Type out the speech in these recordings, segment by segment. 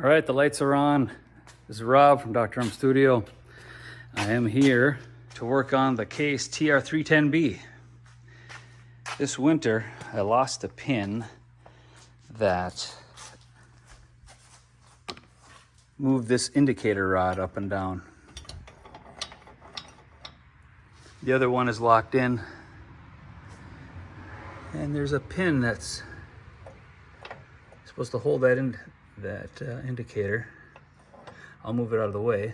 All right, the lights are on. This is Rob from Dr.M Studio. I am here to work on the case TR310B. This winter, I lost a pin that moved this indicator rod up and down. The other one is locked in, and there's a pin that's supposed to hold that indicator. I'll move it out of the way,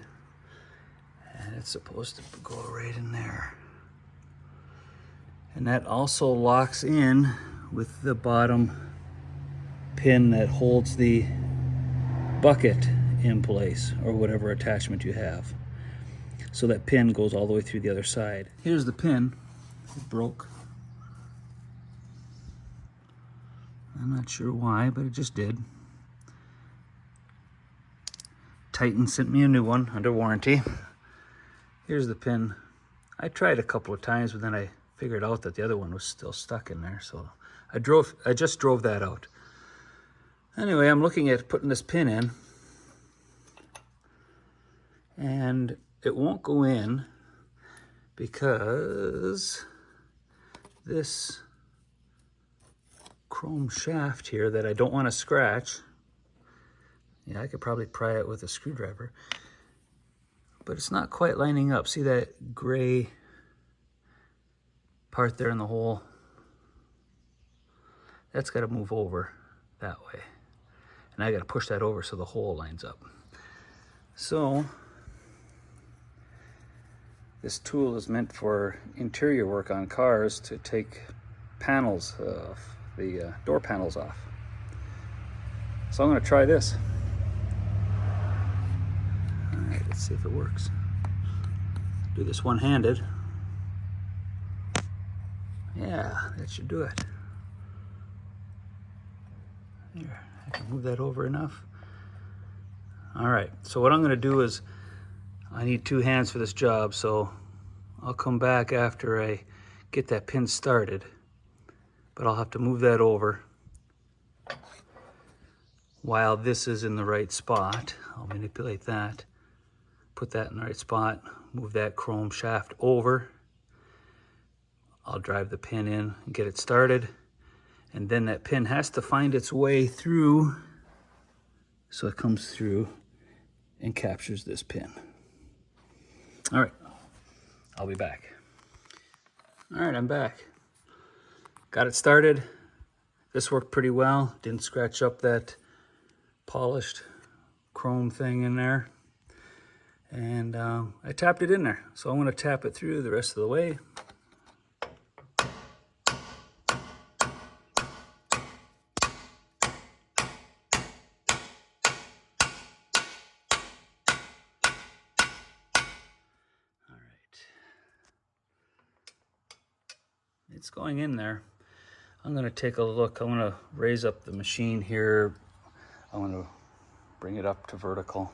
and it's supposed to go right in there. And that also locks in with the bottom pin that holds the bucket in place, or whatever attachment you have. So that pin goes all the way through the other side. Here's the pin. It broke. I'm not sure why, but it just did. Titan sent me a new one under warranty. Here's the pin. I tried a couple of times, but then I figured out that the other one was still stuck in there, so I just drove that out. Anyway, I'm looking at putting this pin in, and it won't go in because this chrome shaft here that I don't want to scratch, yeah, I could probably pry it with a screwdriver, but it's not quite lining up. See that gray part there in the hole? That's got to move over that way, and I got to push that over so the hole lines up. So this tool is meant for interior work on cars, to take panels off, the door panels off. So I'm going to try this. All right, let's see if it works. Do this one-handed. Yeah, that should do it. Here, I can move that over enough. All right, so what I'm going to do is, I need two hands for this job, so I'll come back after I get that pin started, but I'll have to move that over while this is in the right spot. I'll manipulate that, put that in the right spot, move that chrome shaft over. I'll drive the pin in and get it started, and then that pin has to find its way through, so it comes through and captures this pin. All right, I'll be back. All right, I'm back. Got it started. This worked pretty well. Didn't scratch up that polished chrome thing in there. And I tapped it in there. So I'm gonna tap it through the rest of the way. It's going in there. I'm going to take a look. I'm going to raise up the machine here. I'm going to bring it up to vertical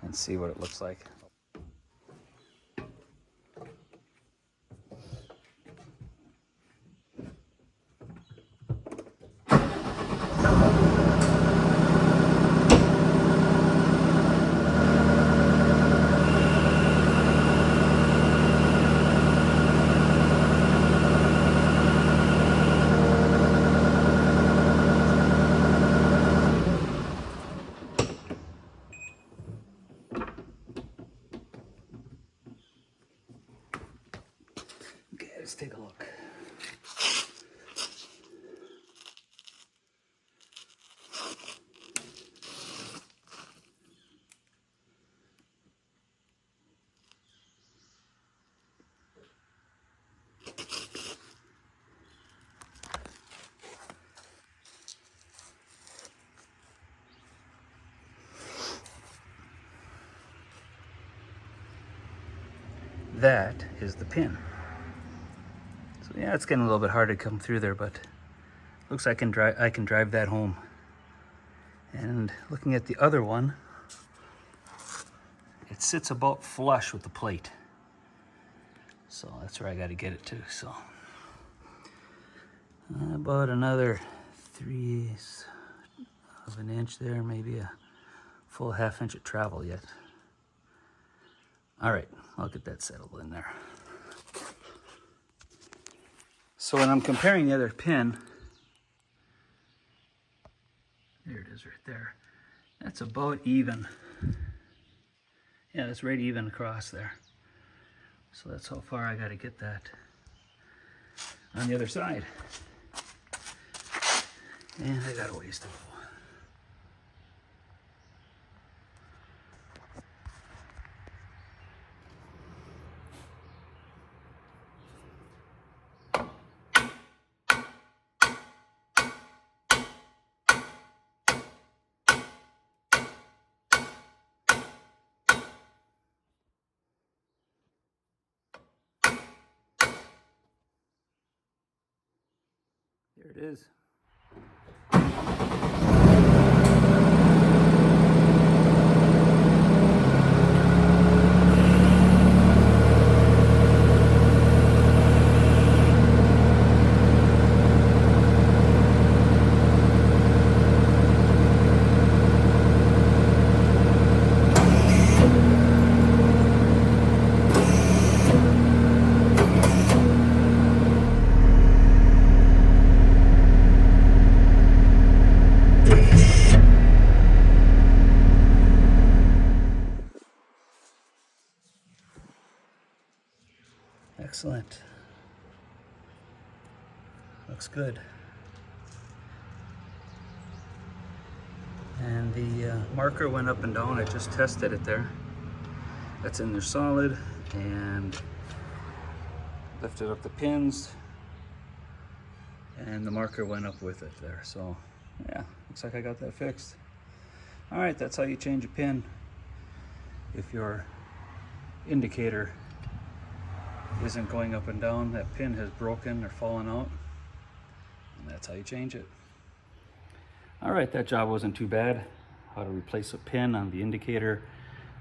and see what it looks like. Let's take a look. That is the pin. So yeah, it's getting a little bit hard to come through there, but looks like I can drive that home. And looking at the other one, it sits about flush with the plate. So that's where I got to get it to. So about another 3/8 of an inch there, maybe a full half-inch of travel yet. All right, I'll get that settled in there. So when I'm comparing the other pin, there it is right there. That's about even. Yeah, that's right even across there. So that's how far I got to get that on the other side. And I got a ways to go. There it is. Excellent. Looks good. And the marker went up and down. I just tested it there. That's in there solid, and lifted up the pins, and the marker went up with it there. So yeah, looks like I got that fixed. All right, that's how you change a pin if your indicator isn't going up and down. That pin has broken or fallen out, and that's how you change it. All right, that job wasn't too bad. How to replace a pin on the indicator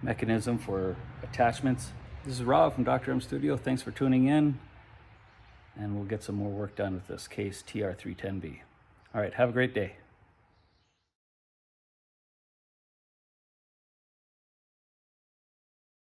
mechanism for attachments. This is Rob from Dr.M Studio. Thanks for tuning in, and we'll get some more work done with this case TR310B. All right, have a great day.